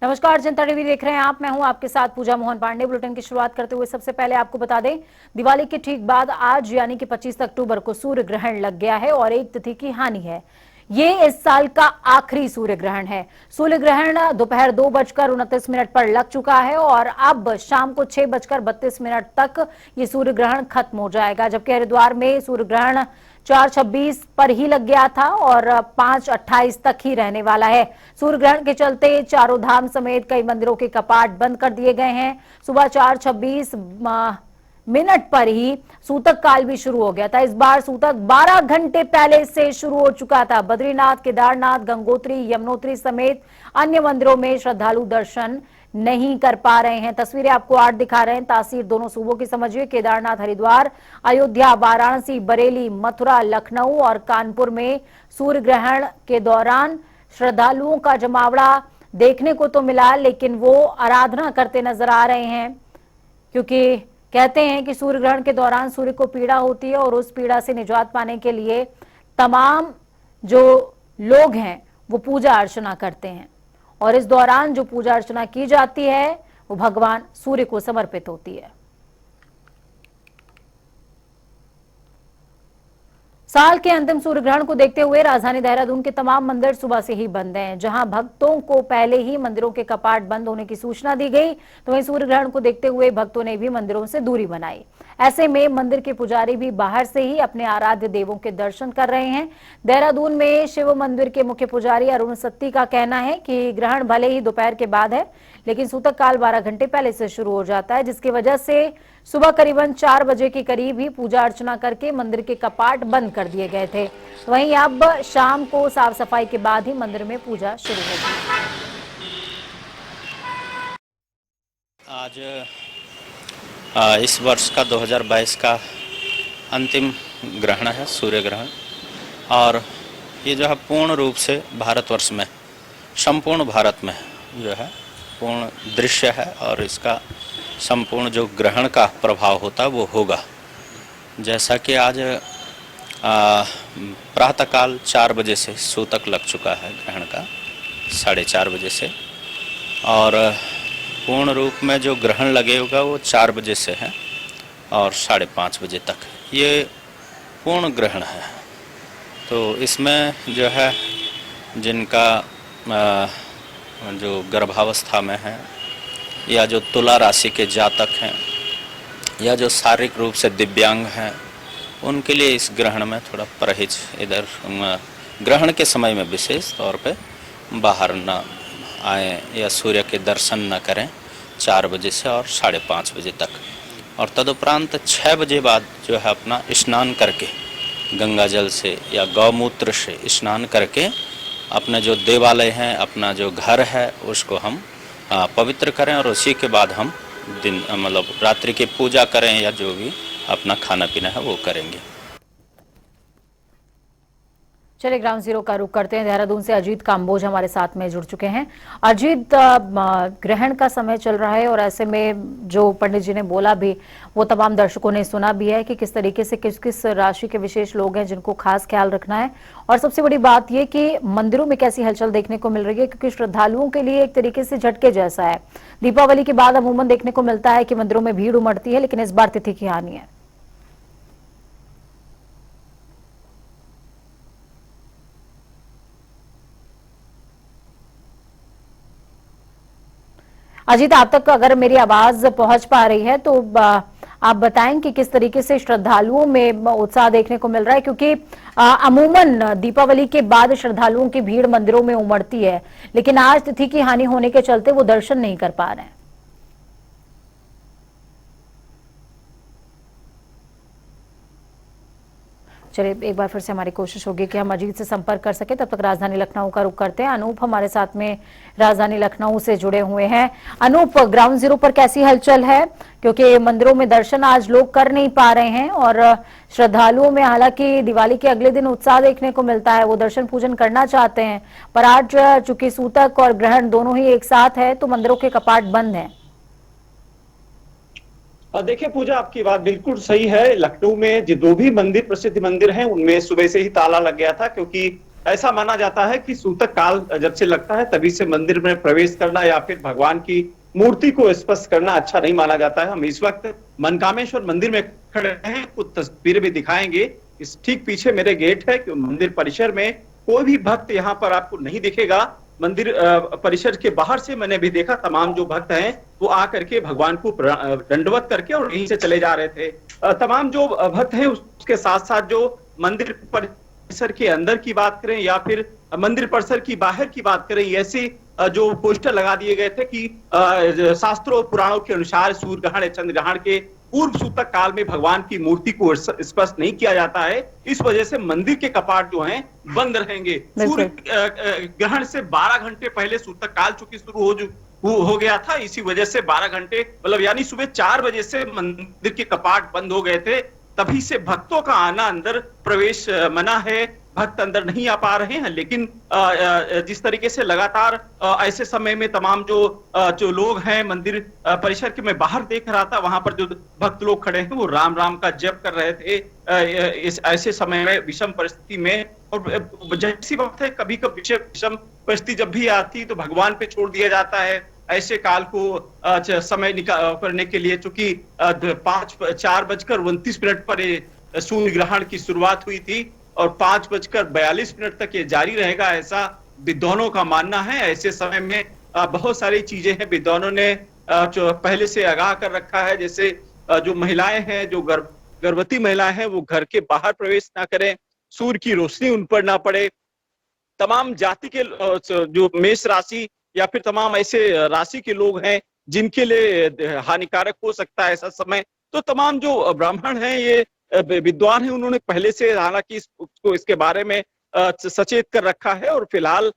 नमस्कार, जनता टीवी देख रहे हैं आप। मैं हूं आपके साथ पूजा मोहन पांडे। बुलेटिन की शुरुआत करते हुए सबसे पहले आपको बता दें, दिवाली के ठीक बाद आज यानी कि 25 अक्टूबर को सूर्य ग्रहण लग गया है और एक तिथि की हानि है। ये इस साल का आखिरी सूर्य ग्रहण है। सूर्य ग्रहण दोपहर 2:29 पर लग चुका है और अब शाम को 6:32 तक ये सूर्य ग्रहण खत्म हो जाएगा। जबकि हरिद्वार में सूर्य ग्रहण 4:26 पर ही लग गया था और 5:28 तक ही रहने वाला है। सूर्य ग्रहण के चलते चारों धाम समेत कई मंदिरों के कपाट बंद कर दिए गए हैं। सुबह 4:26 पर ही सूतक काल भी शुरू हो गया था। इस बार सूतक 12 घंटे पहले से शुरू हो चुका था। बद्रीनाथ, केदारनाथ, गंगोत्री, यमुनोत्री समेत अन्य मंदिरों में श्रद्धालु दर्शन नहीं कर पा रहे हैं। तस्वीरें आपको आज दिखा रहे हैं। तासीर दोनों सूबों की समझिए। केदारनाथ, हरिद्वार, अयोध्या, वाराणसी, बरेली, मथुरा, लखनऊ और कानपुर में सूर्य ग्रहण के दौरान श्रद्धालुओं का जमावड़ा देखने को तो मिला, लेकिन वो आराधना करते नजर आ रहे हैं, क्योंकि कहते हैं कि सूर्य ग्रहण के दौरान सूर्य को पीड़ा होती है और उस पीड़ा से निजात पाने के लिए तमाम जो लोग हैं वो पूजा अर्चना करते हैं और इस दौरान जो पूजा अर्चना की जाती है वो भगवान सूर्य को समर्पित होती है। साल के अंतिम सूर्य ग्रहण को देखते हुए राजधानी देहरादून के तमाम मंदिर सुबह से ही बंद हैं। जहां भक्तों को पहले ही मंदिरों के कपाट बंद होने की सूचना दी गई, तो वहीं सूर्य ग्रहण को देखते हुए भक्तों ने भी मंदिरों से दूरी बनाई। ऐसे में मंदिर के पुजारी भी बाहर से ही अपने आराध्य देवों के दर्शन कर रहे हैं। देहरादून में शिव मंदिर के मुख्य पुजारी अरुण सत्ती का कहना है कि ग्रहण भले ही दोपहर के बाद है, लेकिन सूतक काल 12 घंटे पहले से शुरू हो जाता है, जिसकी वजह से सुबह करीबन 4 बजे के करीब ही पूजा अर्चना करके मंदिर के कपाट बंद कर दिए गए थे। वहीं अब शाम को साफ सफाई के बाद ही मंदिर में पूजा शुरू होगी। आज इस वर्ष का 2022 का अंतिम ग्रहण है, सूर्य ग्रहण, और ये जो है पूर्ण रूप से भारतवर्ष में, संपूर्ण भारत में जो है पूर्ण दृश्य है और इसका संपूर्ण जो ग्रहण का प्रभाव होता है वो होगा। जैसा कि आज प्रातःकाल 4 बजे से सूतक लग चुका है ग्रहण का, 4:30 बजे से, और पूर्ण रूप में जो ग्रहण लगेगा वो 4 बजे से है और 5:30 बजे तक ये पूर्ण ग्रहण है। तो इसमें जो है जिनका जो गर्भावस्था में है या जो तुला राशि के जातक हैं या जो शारीरिक रूप से दिव्यांग हैं, उनके लिए इस ग्रहण में थोड़ा परहेज, इधर ग्रहण के समय में विशेष तौर पे बाहर न आए या सूर्य के दर्शन न करें 4 बजे से और 5:30 बजे तक। और तदुपरांत 6 बजे बाद जो है अपना स्नान करके, गंगा जल से या गौमूत्र से स्नान करके अपने जो देवालय हैं, अपना जो घर है, उसको हम पवित्र करें और उसी के बाद हम दिन मतलब रात्रि की पूजा करें या जो भी अपना खाना पीना है वो करेंगे। चलिए ग्राउंड जीरो का रुख करते हैं। देहरादून से अजीत काम्बोज हमारे साथ में जुड़ चुके हैं। अजीत, ग्रहण का समय चल रहा है और ऐसे में जो पंडित जी ने बोला भी वो तमाम दर्शकों ने सुना भी है कि किस तरीके से किस किस राशि के विशेष लोग हैं जिनको खास ख्याल रखना है, और सबसे बड़ी बात ये कि मंदिरों में कैसी हलचल देखने को मिल रही है, क्योंकि श्रद्धालुओं के लिए एक तरीके से झटके जैसा है। दीपावली के बाद अमूमन देखने को मिलता है कि मंदिरों में भीड़ उमड़ती है, लेकिन इस बार तिथि की हानि है। अजीत, आप तक अगर मेरी आवाज पहुंच पा रही है तो आप बताएं कि किस तरीके से श्रद्धालुओं में उत्साह देखने को मिल रहा है, क्योंकि अमूमन दीपावली के बाद श्रद्धालुओं की भीड़ मंदिरों में उमड़ती है, लेकिन आज तिथि की हानि होने के चलते वो दर्शन नहीं कर पा रहे हैं। चलिए एक बार फिर से हमारी कोशिश होगी कि हम अजीत से संपर्क कर सके। तब तक राजधानी लखनऊ का रुख करते हैं। अनूप हमारे साथ में राजधानी लखनऊ से जुड़े हुए हैं। अनूप, ग्राउंड जीरो पर कैसी हलचल है, क्योंकि मंदिरों में दर्शन आज लोग कर नहीं पा रहे हैं और श्रद्धालुओं में हालांकि दिवाली के अगले दिन उत्साह देखने को मिलता है, वो दर्शन पूजन करना चाहते हैं, पर आज चूंकि सूतक और ग्रहण दोनों ही एक साथ है तो मंदिरों के कपाट बंद हैं। देखिए पूजा, आपकी बात बिल्कुल सही है। लखनऊ में जो भी मंदिर, प्रसिद्ध मंदिर हैं, उनमें सुबह से ही ताला लग गया था, क्योंकि ऐसा माना जाता है कि सूतक काल जब से लगता है तभी से मंदिर में प्रवेश करना या फिर भगवान की मूर्ति को स्पर्श करना अच्छा नहीं माना जाता है। हम इस वक्त मनकामेश्वर मंदिर में खड़े हैं, कुछ तस्वीरें भी दिखाएंगे। इस ठीक पीछे मेरे गेट है कि मंदिर परिसर में कोई भी भक्त यहाँ पर आपको नहीं दिखेगा। मंदिर परिसर के बाहर से मैंने भी देखा, तमाम जो भक्त हैं वो आकर के भगवान को दंडवत करके और यहीं से चले जा रहे थे। तमाम जो भक्त हैं उसके साथ साथ जो मंदिर परिसर के अंदर की बात करें या फिर मंदिर परिसर की बाहर की बात करें, ऐसे जो पोस्टर लगा दिए गए थे कि शास्त्रों पुराणों के अनुसार सूर्य ग्रहण या चंद्र ग्रहण के पूर्व सूतक काल में भगवान की मूर्ति को स्पर्श नहीं किया जाता है। इस वजह से मंदिर के कपाट जो हैं बंद रहेंगे। सूर्य ग्रहण से 12 घंटे पहले सूतक काल चूंकि शुरू हो गया था, इसी वजह से 12 घंटे मतलब यानी सुबह 4 बजे से मंदिर के कपाट बंद हो गए थे। तभी से भक्तों का आना, अंदर प्रवेश मना है, भक्त अंदर नहीं आ पा रहे हैं। लेकिन जिस तरीके से लगातार ऐसे समय में तमाम जो लोग हैं मंदिर परिसर के, मैं बाहर देख रहा था, वहां पर जो भक्त लोग खड़े हैं वो राम राम का जप कर रहे थे इस ऐसे समय में, विषम परिस्थिति में। और जैसी बात है, कभी कभी विषम परिस्थिति जब भी आती तो भगवान पे छोड़ दिया जाता है ऐसे काल को समय करने के लिए। चूंकि 4:29 पर सूर्य ग्रहण की शुरुआत हुई थी और 5:42 तक ये जारी रहेगा, ऐसा विद्वानों का मानना है। ऐसे समय में बहुत सारी चीजें हैं विद्वानों ने जो पहले से आगाह कर रखा है, जैसे जो महिलाएं हैं, जो गर्भवती महिलाएं हैं, वो घर के बाहर प्रवेश ना करें, सूर्य की रोशनी उन पर ना पड़े। तमाम जाति के जो मेष राशि या फिर तमाम ऐसे राशि के लोग हैं जिनके लिए हानिकारक हो सकता है ऐसा समय, तो तमाम जो ब्राह्मण हैं, ये विद्वान हैं, उन्होंने पहले से हालांकि इसके बारे में सचेत कर रखा है। और फिलहाल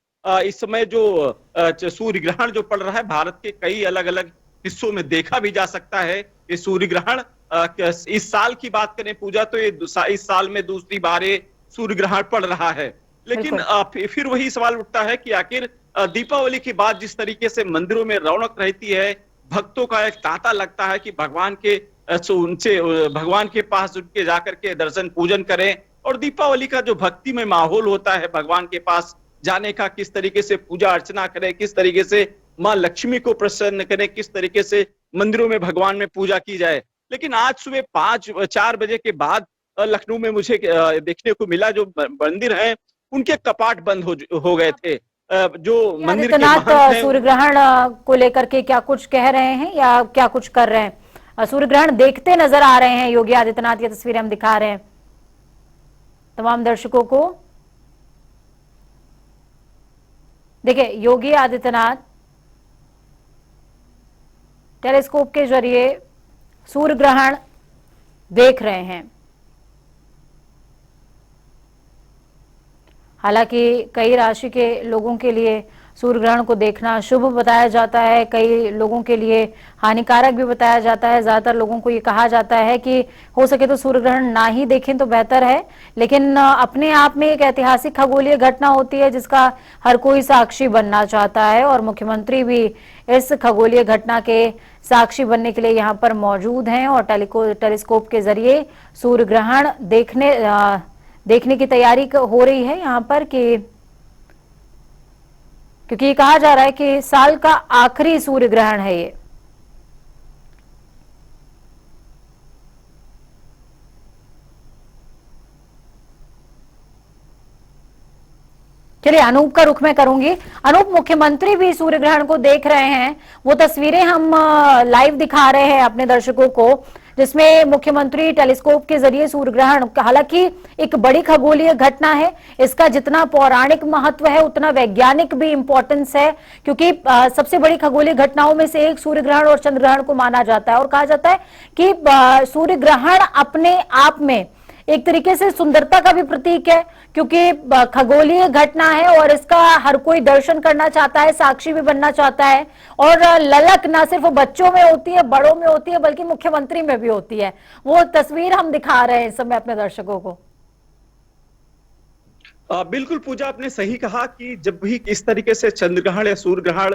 इस समय जो सूर्य ग्रहण जो पड़ रहा है, भारत के कई अलग अलग हिस्सों में देखा भी जा सकता है ये सूर्य ग्रहण। इस साल की बात करें पूजा, तो ये इस साल में दूसरी बार ये सूर्य ग्रहण पड़ रहा है। लेकिन फिर वही सवाल उठता है कि आखिर दीपावली के बाद जिस तरीके से मंदिरों में रौनक रहती है, भक्तों का एक तांता लगता है कि भगवान के पास उनके जाकर के दर्शन पूजन करें, और दीपावली का जो भक्ति में माहौल होता है भगवान के पास जाने का, किस तरीके से पूजा अर्चना करें, किस तरीके से माँ लक्ष्मी को प्रसन्न करें, किस तरीके से मंदिरों में भगवान में पूजा की जाए। लेकिन आज सुबह 4 बजे के बाद लखनऊ में मुझे देखने को मिला जो मंदिर हैं उनके कपाट बंद हो गए थे। जो मंदिर के महंत हैं, सूर्य ग्रहण को लेकर के क्या कुछ कह रहे हैं या क्या कुछ कर रहे हैं? सूर्य ग्रहण देखते नजर आ रहे हैं योगी आदित्यनाथ, की तस्वीरें हम दिखा रहे हैं तमाम दर्शकों को। देखिए, योगी आदित्यनाथ टेलीस्कोप के जरिए सूर्य ग्रहण देख रहे हैं। हालांकि कई राशि के लोगों के लिए सूर्य ग्रहण को देखना शुभ बताया जाता है, कई लोगों के लिए हानिकारक भी बताया जाता है। ज्यादातर लोगों को ये कहा जाता है कि हो सके तो सूर्य ग्रहण ना ही देखें तो बेहतर है। लेकिन अपने आप में एक ऐतिहासिक खगोलीय घटना होती है जिसका हर कोई साक्षी बनना चाहता है, और मुख्यमंत्री भी इस खगोलीय घटना के साक्षी बनने के लिए यहाँ पर मौजूद हैं और टेलीस्कोप के जरिए सूर्य ग्रहण देखने की तैयारी हो रही है यहाँ पर, क्योंकि ये कहा जा रहा है कि साल का आखिरी सूर्य ग्रहण है ये। चलिए, अनूप का रुख मैं करूंगी। अनूप, मुख्यमंत्री भी सूर्य ग्रहण को देख रहे हैं, वो तस्वीरें हम लाइव दिखा रहे हैं अपने दर्शकों को, जिसमें मुख्यमंत्री टेलीस्कोप के जरिए सूर्य ग्रहण, हालांकि एक बड़ी खगोलीय घटना है, इसका जितना पौराणिक महत्व है उतना वैज्ञानिक भी इंपॉर्टेंस है, क्योंकि सबसे बड़ी खगोलीय घटनाओं में से एक सूर्य ग्रहण और चंद्र ग्रहण को माना जाता है। और कहा जाता है कि सूर्य ग्रहण अपने आप में एक तरीके से सुंदरता का भी प्रतीक है, क्योंकि खगोलीय घटना है और इसका हर कोई दर्शन करना चाहता है, साक्षी भी बनना चाहता है। और ललक ना सिर्फ बच्चों में होती है, बड़ों में होती है, बल्कि मुख्यमंत्री में भी होती है। वो तस्वीर हम दिखा रहे हैं इस समय अपने दर्शकों को। बिल्कुल पूजा, आपने सही कहा कि जब भी इस तरीके से चंद्र ग्रहण या सूर्य ग्रहण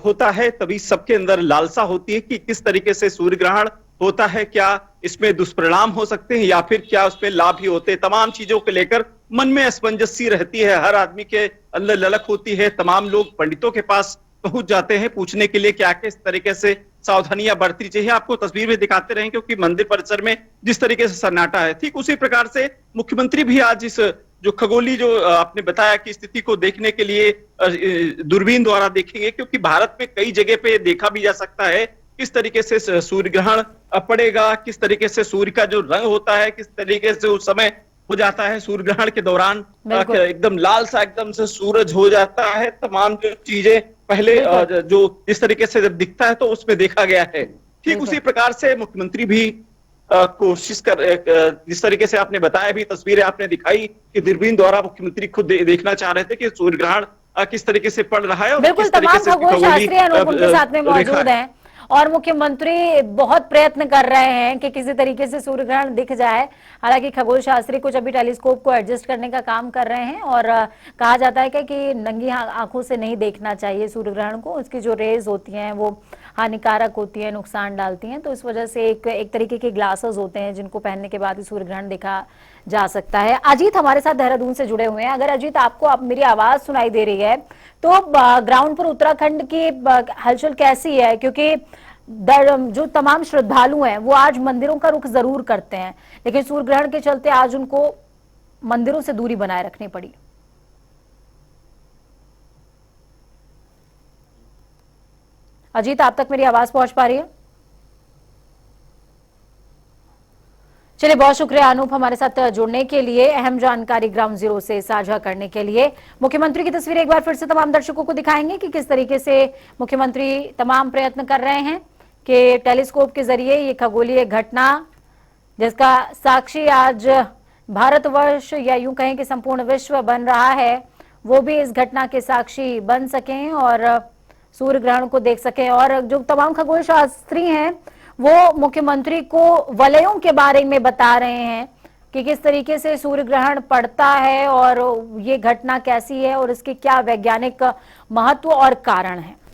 होता है तभी सबके अंदर लालसा होती है कि किस तरीके से सूर्य ग्रहण होता है, क्या इसमें दुष्परिणाम हो सकते हैं या फिर क्या उसमें लाभ ही होते हैं। तमाम चीजों को लेकर मन में असमंजस सी रहती है, हर आदमी के अंदर ललक होती है। तमाम लोग पंडितों के पास पहुंच जाते हैं पूछने के लिए क्या किस तरीके से सावधानियां बरतनी चाहिए। आपको तस्वीर में दिखाते रहें क्योंकि मंदिर परिसर में जिस तरीके से सन्नाटा है, ठीक उसी प्रकार से मुख्यमंत्री भी आज इस जो खगोली जो आपने बताया कि स्थिति को देखने के लिए दूरबीन द्वारा देखेंगे, क्योंकि भारत में कई जगह पे देखा भी जा सकता है किस तरीके से सूर्य ग्रहण पड़ेगा, किस तरीके से सूर्य का जो रंग होता है, किस तरीके से उस समय हो जाता है सूर्य ग्रहण के दौरान एकदम लाल सा एकदम से सूरज हो जाता है। तमाम जो चीजें पहले जो इस तरीके से जब दिखता है तो उसमें देखा गया है, ठीक उसी प्रकार से मुख्यमंत्री भी कोशिश कर जिस तरीके से आपने बताया भी, तस्वीरें आपने दिखाई कि दूरबीन द्वारा मुख्यमंत्री खुद देखना चाह रहे थे कि सूर्य ग्रहण किस तरीके से पड़ रहा है और बिल्कुल, किस तरीके तमाम से खगोल शास्त्री अनूप उनके साथ में मौजूद हैं और मुख्यमंत्री बहुत प्रयत्न कर रहे हैं कि किसी तरीके से सूर्य ग्रहण दिख जाए। हालांकि खगोल शास्त्री कुछ अभी टेलीस्कोप को एडजस्ट करने का काम कर रहे हैं और कहा जाता है कि नंगी आंखों से नहीं देखना चाहिए सूर्य ग्रहण को, उसकी जो रेज होती हैं वो हानिकारक होती है, नुकसान डालती हैं। तो इस वजह से एक तरीके के ग्लासेस होते हैं जिनको पहनने के बाद ही सूर्य ग्रहण देखा जा सकता है। अजीत हमारे साथ देहरादून से जुड़े हुए हैं। अगर अजीत आपको मेरी आवाज सुनाई दे रही है तो ग्राउंड पर उत्तराखंड की हलचल कैसी है? क्योंकि जो तमाम श्रद्धालु हैं वो आज मंदिरों का रुख जरूर करते हैं, लेकिन सूर्य ग्रहण के चलते आज उनको मंदिरों से दूरी बनाए रखनी पड़ी। अजीत, आप तक मेरी आवाज पहुंच पा रही है? चलिए, बहुत शुक्रिया अनूप हमारे साथ जुड़ने के लिए, अहम जानकारी ग्राउंड जीरो से साझा करने के लिए। मुख्यमंत्री की तस्वीरें एक बार फिर से तमाम दर्शकों को दिखाएंगे कि किस तरीके से मुख्यमंत्री तमाम प्रयत्न कर रहे हैं कि टेलीस्कोप के जरिए ये खगोलीय घटना जिसका साक्षी आज भारतवर्ष या यूं कहें कि संपूर्ण विश्व बन रहा है, वो भी इस घटना के साक्षी बन सकें और सूर्य ग्रहण को देख सकें। और जो तमाम खगोल शास्त्री हैं वो मुख्यमंत्री को वलयों के बारे में बता रहे हैं कि किस तरीके से सूर्य ग्रहण पड़ता है और ये घटना कैसी है और इसके क्या वैज्ञानिक महत्व और कारण है।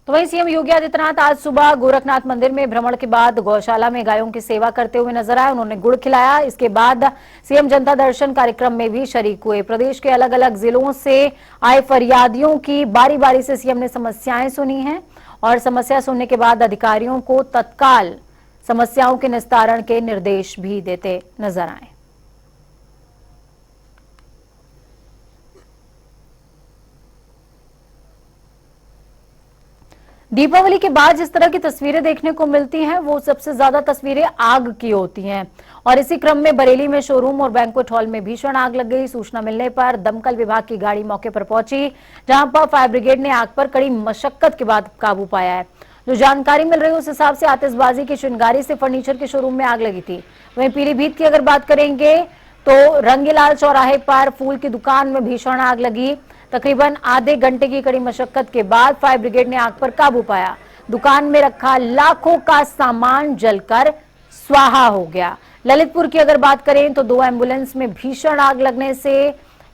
तो वहीं सीएम योगी आदित्यनाथ आज सुबह गोरखनाथ मंदिर में भ्रमण के बाद गौशाला में गायों की सेवा करते हुए नजर आए। उन्होंने गुड़ खिलाया। इसके बाद सीएम जनता दर्शन कार्यक्रम में भी शरीक हुए। प्रदेश के अलग अलग जिलों से आए फरियादियों की बारी बारी से सीएम ने समस्याएं सुनी हैं और समस्या सुनने के बाद अधिकारियों को तत्काल समस्याओं के निस्तारण के निर्देश भी देते नजर आए। दीपावली के बाद जिस तरह की तस्वीरें देखने को मिलती हैं वो सबसे ज्यादा तस्वीरें आग की होती हैं और इसी क्रम में बरेली में शोरूम और बैंक्वेट हॉल में भीषण आग लग गई। सूचना मिलने पर दमकल विभाग की गाड़ी मौके पर पहुंची, जहां पर फायर ब्रिगेड ने आग पर कड़ी मशक्कत के बाद काबू पाया है। जो जानकारी मिल रही है उस हिसाब से आतिशबाजी की चिंगारी से फर्नीचर के शोरूम में आग लगी थी। वहीं पीलीभीत की अगर बात करेंगे तो रंगीलाल चौराहे पर फूल की दुकान में भीषण आग लगी। तकरीबन आधे घंटे की कड़ी मशक्कत के बाद फायर ब्रिगेड ने आग पर काबू पाया। दुकान में रखा लाखों का सामान जलकर स्वाहा हो गया। ललितपुर की अगर बात करें तो 2 एम्बुलेंस में भीषण आग लगने से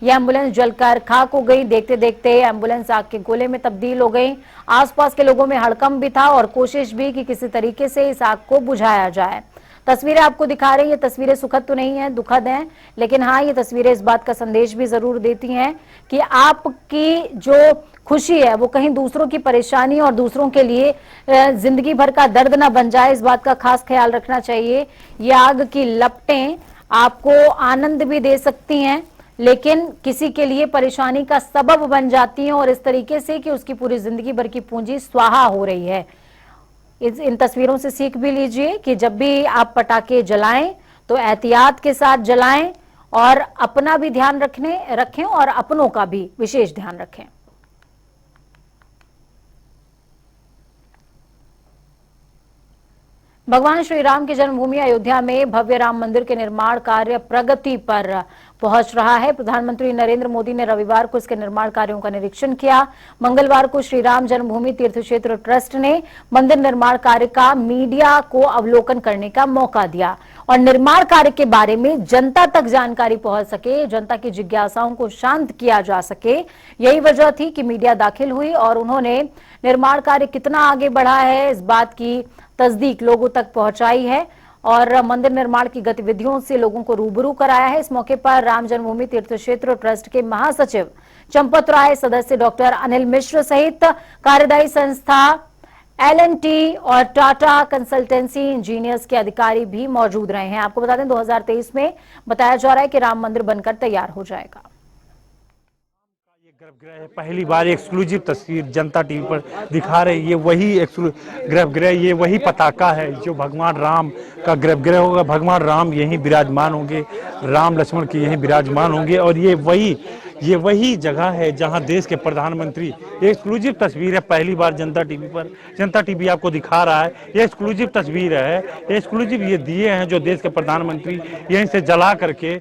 यह एम्बुलेंस जलकर खाक हो गई। देखते देखते एम्बुलेंस आग के गोले में तब्दील हो गई। आसपास के लोगों में हड़कंप भी था और कोशिश भी कि किसी तरीके से इस आग को बुझाया जाए। तस्वीरें आपको दिखा रही है, तस्वीरें सुखद तो नहीं है, दुखद हैं, लेकिन हाँ ये तस्वीरें इस बात का संदेश भी जरूर देती हैं कि आपकी जो खुशी है वो कहीं दूसरों की परेशानी और दूसरों के लिए जिंदगी भर का दर्द ना बन जाए, इस बात का खास ख्याल रखना चाहिए। ये आग की लपटें आपको आनंद भी दे सकती हैं लेकिन किसी के लिए परेशानी का सबब बन जाती हैं और इस तरीके से कि उसकी पूरी जिंदगी भर की पूंजी स्वाहा हो रही है। इन तस्वीरों से सीख भी लीजिए कि जब भी आप पटाखे जलाएं तो एहतियात के साथ जलाएं और अपना भी ध्यान रखें और अपनों का भी विशेष ध्यान रखें। भगवान श्री राम की जन्मभूमि अयोध्या में भव्य राम मंदिर के निर्माण कार्य प्रगति पर पहुंच रहा है। प्रधानमंत्री नरेंद्र मोदी ने रविवार को इसके निर्माण कार्यों का निरीक्षण किया। मंगलवार को श्री राम जन्मभूमि तीर्थ क्षेत्र ट्रस्ट ने मंदिर निर्माण कार्य का मीडिया को अवलोकन करने का मौका दिया और निर्माण कार्य के बारे में जनता तक जानकारी पहुंच सके, जनता की जिज्ञासाओं को शांत किया जा सके। यही वजह थी कि मीडिया दाखिल हुई और उन्होंने निर्माण कार्य कितना आगे बढ़ा है इस बात की तस्दीक लोगों तक पहुंचाई है और मंदिर निर्माण की गतिविधियों से लोगों को रूबरू कराया है। इस मौके पर राम जन्मभूमि तीर्थ क्षेत्र ट्रस्ट के महासचिव चंपत राय, सदस्य डॉक्टर अनिल मिश्र सहित कार्यदायी संस्था L&T और टाटा कंसल्टेंसी इंजीनियर्स के अधिकारी भी मौजूद रहे हैं। आपको बता दें 2023 में बताया जा रहा है कि राम मंदिर बनकर तैयार हो जाएगा। ये गर्भगृह है, पहली बार एक्सक्लूसिव तस्वीर जनता टीवी पर दिखा रहे। ये वही गर्भगृह, ये वही पताका है जो भगवान राम का गर्भगृह होगा। भगवान राम यहीं विराजमान होंगे, राम लक्ष्मण के यहीं विराजमान होंगे और ये वही जगह है जहां देश के प्रधानमंत्री, ये एक्सक्लूसिव तस्वीर है, पहली बार जनता टीवी आपको दिखा रहा है। ये एक्सक्लूसिव तस्वीर है, ये एक्सक्लूसिव ये दिए हैं जो देश के प्रधानमंत्री यहीं से जला करके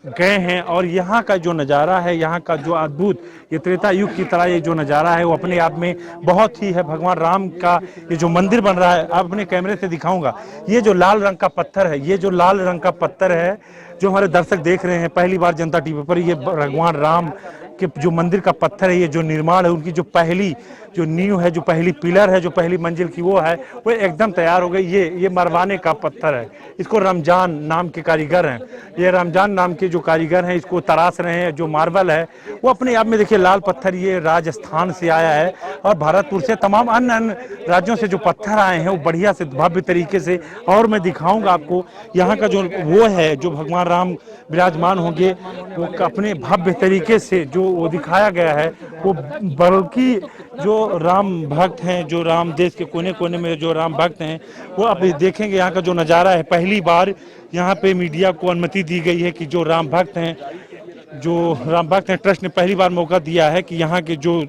गए हैं। और यहाँ का जो नज़ारा है, यहाँ का जो अद्भुत, ये त्रेता युग की तरह ये जो नज़ारा है वो अपने आप में बहुत ही है। भगवान राम का ये जो मंदिर बन रहा है, आप अपने कैमरे से दिखाऊंगा, ये जो लाल रंग का पत्थर है, ये जो लाल रंग का पत्थर है जो हमारे दर्शक देख रहे हैं पहली बार जनता टीवी पर, ये भगवान राम के जो मंदिर का पत्थर है, ये जो निर्माण है, उनकी जो पहली जो नींव है, जो पहली पिलर है, जो पहली मंजिल की वो है, वो एकदम तैयार हो गई। ये मरवाने का पत्थर है, इसको रमजान नाम के कारीगर हैं, ये रमजान नाम के जो कारीगर हैं इसको तराश रहे हैं। जो मार्बल है वो अपने आप में देखिए लाल पत्थर, ये राजस्थान से आया है और भारतपुर से तमाम अन्य राज्यों से जो पत्थर आए हैं वो बढ़िया से भव्य तरीके से, और मैं दिखाऊंगा आपको यहाँ का जो वो है, जो भगवान राम विराजमान होंगे वो अपने भव्य तरीके से जो वो दिखाया गया है। वो बल्कि जो राम भक्त हैं, जो राम देश के कोने कोने में जो राम भक्त हैं, वो आप देखेंगे यहाँ का जो नज़ारा है। पहली बार यहाँ पे मीडिया को अनुमति दी गई है कि जो राम भक्त हैं ट्रस्ट ने पहली बार मौका दिया है कि यहाँ के जो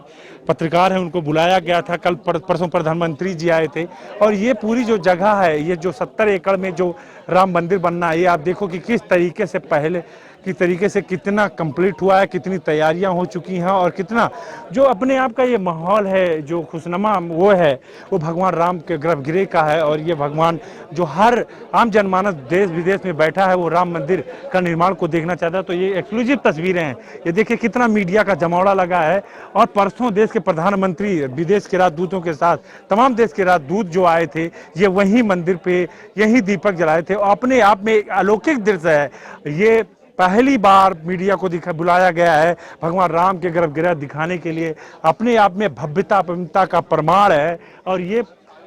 पत्रकार हैं उनको बुलाया गया था। कल परसों प्रधानमंत्री जी आए थे और ये पूरी जो जगह है, ये जो 70 एकड़ में जो राम मंदिर बनना है, ये आप देखो कि किस तरीके से पहले की तरीके से कितना कंप्लीट हुआ है, कितनी तैयारियां हो चुकी हैं और कितना जो अपने आप का ये माहौल है, जो खुशनुमा वो है, वो भगवान राम के गर्भगृह का है। और ये भगवान जो हर आम जनमानस देश विदेश में बैठा है वो राम मंदिर का निर्माण को देखना चाहता है। तो ये एक्सक्लूसिव तस्वीरें हैं, ये देखिए कितना मीडिया का जमावड़ा लगा है। और परसों देश के प्रधानमंत्री विदेश के राजदूतों के साथ तमाम देश के राजदूत जो आए थे, ये वही मंदिर पे यही दीपक जलाए थे। अपने आप में एक अलौकिक दृश्य है। ये पहली बार मीडिया को बुलाया गया है भगवान राम के गर्भगृह दिखाने के लिए, अपने आप में भव्यता का प्रमाण है। और ये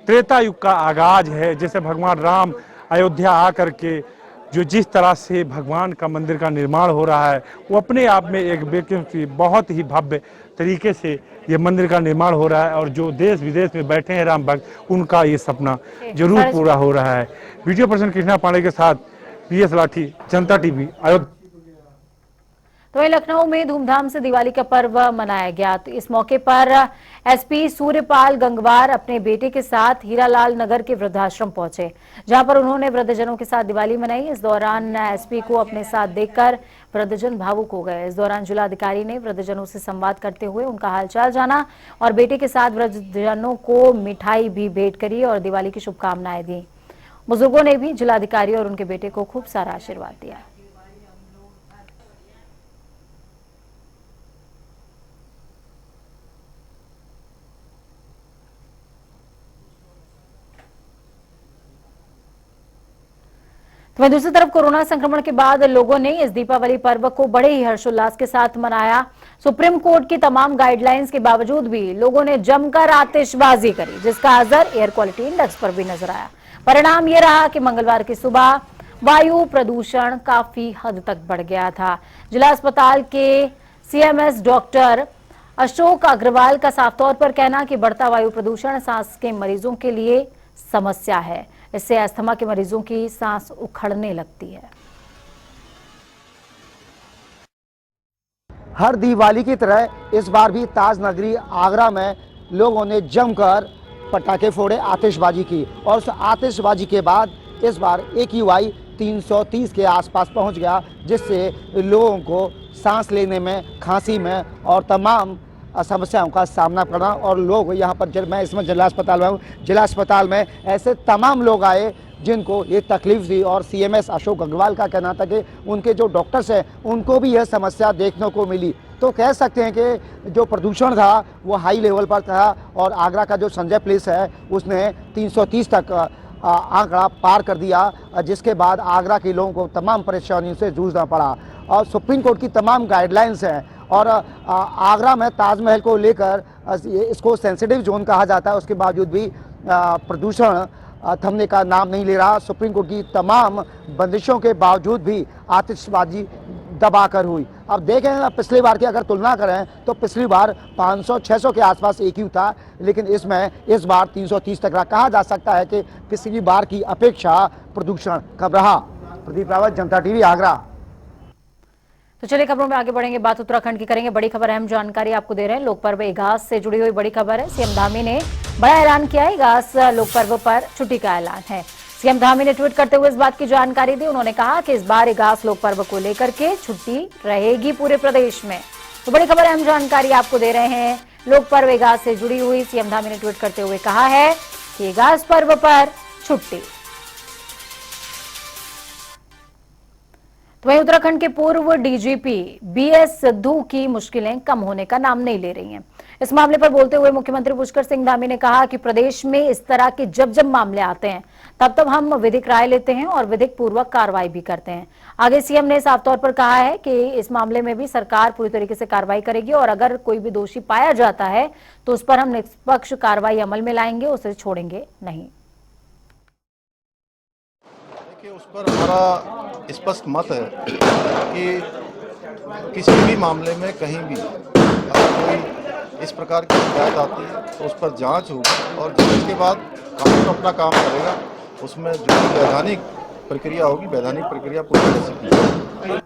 त्रेता युग का आगाज है, जैसे भगवान राम अयोध्या आकर के जो जिस तरह से भगवान का मंदिर का निर्माण हो रहा है, वो अपने आप में एक बहुत ही भव्य तरीके से ये मंदिर का निर्माण हो रहा है। और जो देश विदेश में बैठे हैं राम भक्त, उनका ये सपना जरूर पूरा हो रहा है। वीडियो पर्सन कृष्णा पांडे के साथ PS लाठी, जनता टीवी, अयोध्या। तो वहीं लखनऊ में धूमधाम से दिवाली का पर्व मनाया गया। तो इस मौके पर SP सूर्यपाल गंगवार अपने बेटे के साथ हीरालाल नगर के वृद्धाश्रम पहुंचे, जहां पर उन्होंने वृद्धजनों के साथ दिवाली मनाई। इस दौरान SP को अपने साथ देखकर वृद्धजन भावुक हो गए। इस दौरान जिलाधिकारी ने वृद्धजनों से संवाद करते हुए उनका हालचाल जाना और बेटे के साथ वृद्धजनों को मिठाई भी भेंट करी और दिवाली की शुभकामनाएं दी। बुजुर्गों ने भी जिलाधिकारी और उनके बेटे को खूब सारा आशीर्वाद दिया। तो वहीं दूसरी तरफ कोरोना संक्रमण के बाद लोगों ने इस दीपावली पर्व को बड़े ही हर्षोल्लास के साथ मनाया। सुप्रीम कोर्ट की तमाम गाइडलाइंस के बावजूद भी लोगों ने जमकर आतिशबाजी करी, जिसका असर एयर क्वालिटी इंडेक्स पर भी नजर आया। परिणाम ये रहा कि मंगलवार की सुबह वायु प्रदूषण काफी हद तक बढ़ गया था। जिला अस्पताल के CMS डॉक्टर अशोक अग्रवाल का साफ तौर पर कहना कि बढ़ता वायु प्रदूषण सांस के मरीजों के लिए समस्या है। इससे अस्थमा के मरीजों की सांस उखड़ने लगती है। हर दिवाली की तरह इस बार भी ताज नगरी आगरा में लोगों ने जमकर पटाखे फोड़े, आतिशबाजी की और उस आतिशबाजी के बाद इस बार AQI 330 के आसपास पहुंच गया, जिससे लोगों को सांस लेने में, खांसी में और तमाम समस्याओं का सामना करना। और लोग यहाँ पर मैं इसमें जिला अस्पताल में हूँ, जिला अस्पताल में ऐसे तमाम लोग आए जिनको ये तकलीफ थी और सीएमएस अशोक अग्रवाल का कहना था कि उनके जो डॉक्टर्स हैं उनको भी यह समस्या देखने को मिली। तो कह सकते हैं कि जो प्रदूषण था वो हाई लेवल पर था और आगरा का जो संजय पुलिस है उसने 330 तक आंकड़ा पार कर दिया, जिसके बाद आगरा के लोगों को तमाम परेशानियों से जूझना पड़ा। और सुप्रीम कोर्ट की तमाम गाइडलाइंस हैं और आगरा में ताजमहल को लेकर इसको सेंसिटिव जोन कहा जाता है, उसके बावजूद भी प्रदूषण थमने का नाम नहीं ले रहा। सुप्रीम कोर्ट की तमाम बंदिशों के बावजूद भी आतिशबाजी दबाकर हुई। अब देखें, पिछली बार की अगर तुलना करें तो पिछली बार 500-600 के आसपास AQ था, लेकिन इस बार 330 तक रहा। कहा जा सकता है कि पिछली बार की अपेक्षा प्रदूषण कम रहा। प्रदीप रावत, जनता टीवी, आगरा। तो चलिए खबरों में आगे बढ़ेंगे, बात उत्तराखंड की करेंगे। बड़ी खबर, अहम जानकारी आपको दे रहे हैं। लोक पर्व इगास से जुड़ी हुई बड़ी खबर है। सीएम धामी ने बड़ा ऐलान किया है। इगास लोक पर्व पर छुट्टी का ऐलान है। सीएम धामी ने ट्वीट करते हुए इस बात की जानकारी दी। उन्होंने कहा कि इस बार इगास लोक पर्व को लेकर के छुट्टी रहेगी पूरे प्रदेश में। तो बड़ी खबर, अहम जानकारी आपको दे रहे हैं। लोक पर्व इगास से जुड़ी हुई सीएम धामी ने ट्वीट करते हुए कहा है कि इगास पर्व पर छुट्टी। तो वहीं उत्तराखंड के पूर्व डीजीपी BS सिद्धू की मुश्किलें कम होने का नाम नहीं ले रही हैं। इस मामले पर बोलते हुए मुख्यमंत्री पुष्कर सिंह धामी ने कहा कि प्रदेश में इस तरह के जब मामले आते हैं तब हम विधिक राय लेते हैं और विधिक पूर्वक कार्रवाई भी करते हैं। आगे सीएम ने साफ तौर पर कहा है कि इस मामले में भी सरकार पूरी तरीके से कार्रवाई करेगी और अगर कोई भी दोषी पाया जाता है तो उस पर हम निष्पक्ष कार्रवाई अमल में लाएंगे, उसे छोड़ेंगे नहीं। देखिए, उस पर हमारा स्पष्ट मत है कि किसी भी मामले में कहीं भी अगर कोई इस प्रकार की शिकायत आती है तो उस पर जांच होगी और जांच के बाद कानून अपना काम करेगा। उसमें जो वैधानिक प्रक्रिया होगी, वैधानिक प्रक्रिया पूरी तरह से की जाएगी।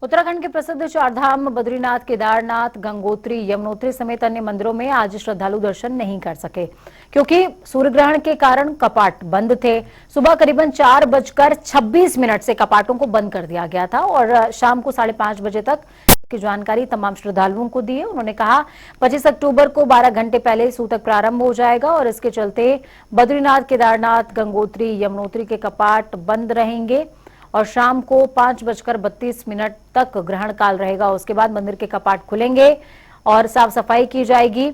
उत्तराखंड के प्रसिद्ध चारधाम बद्रीनाथ, केदारनाथ, गंगोत्री, यमुनोत्री समेत अन्य मंदिरों में आज श्रद्धालु दर्शन नहीं कर सके क्योंकि सूर्य ग्रहण के कारण कपाट बंद थे। सुबह करीबन 4:26 से कपाटों को बंद कर दिया गया था और शाम को 5:30 बजे तक की जानकारी तमाम श्रद्धालुओं को दी है। उन्होंने कहा 25 अक्टूबर को 12 घंटे पहले सूतक प्रारंभ हो जाएगा और इसके चलते बद्रीनाथ, केदारनाथ, गंगोत्री, यमुनोत्री के कपाट बंद रहेंगे और शाम को 5:32 तक ग्रहण काल रहेगा। उसके बाद मंदिर के कपाट खुलेंगे और साफ सफाई की जाएगी।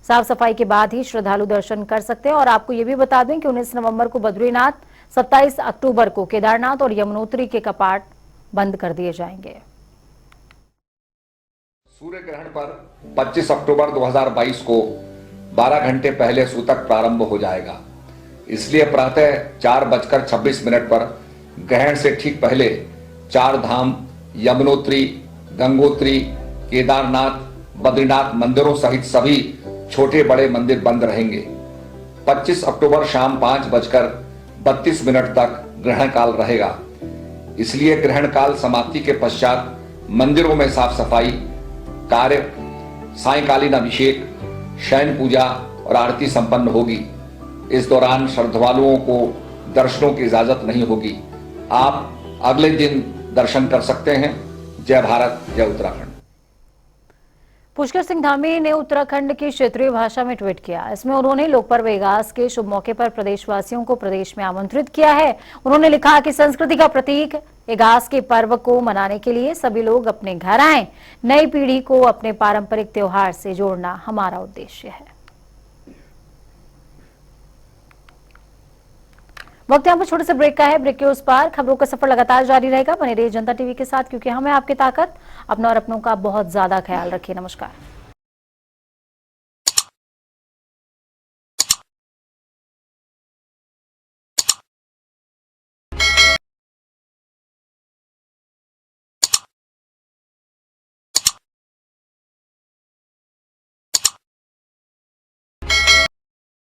साफ सफाई के बाद ही श्रद्धालु दर्शन कर सकते हैं। और आपको ये भी बता दें कि 19 नवंबर को बद्रीनाथ, 27 अक्टूबर को केदारनाथ और यमुनोत्री के कपाट बंद कर दिए जाएंगे। सूर्य ग्रहण पर 25 अक्टूबर 2022 को 12 घंटे पहले सूतक प्रारंभ हो जाएगा। इसलिए प्रातः 4:26 पर ग्रहण से ठीक पहले चार धाम, यमुनोत्री, गंगोत्री, केदारनाथ, बद्रीनाथ मंदिरों सहित सभी छोटे बड़े मंदिर बंद रहेंगे। 25 अक्टूबर शाम 5:32 तक ग्रहण काल रहेगा। इसलिए ग्रहण काल समाप्ति के पश्चात मंदिरों में साफ सफाई कार्य, सायंकालीन अभिषेक, शयन पूजा और आरती संपन्न होगी। इस दौरान श्रद्धालुओं को दर्शनों की इजाजत नहीं होगी। आप अगले दिन दर्शन कर सकते हैं। जय भारत, जय उत्तराखंड। पुष्कर सिंह धामी ने उत्तराखंड की क्षेत्रीय भाषा में ट्वीट किया। इसमें उन्होंने लोक पर्व इगास के शुभ मौके पर प्रदेशवासियों को प्रदेश में आमंत्रित किया है। उन्होंने लिखा कि संस्कृति का प्रतीक इगास के पर्व को मनाने के लिए सभी लोग अपने घर आएं। नई पीढ़ी को अपने पारंपरिक त्योहार से जोड़ना हमारा उद्देश्य है। वक्त यहाँ पर छोटे से ब्रेक का है। ब्रेक के उस पार खबरों का सफर लगातार जारी रहेगा। बने रहिए जनता टीवी के साथ, क्योंकि हमें आपकी ताकत। अपना और अपनों का बहुत ज्यादा ख्याल रखिए। नमस्कार।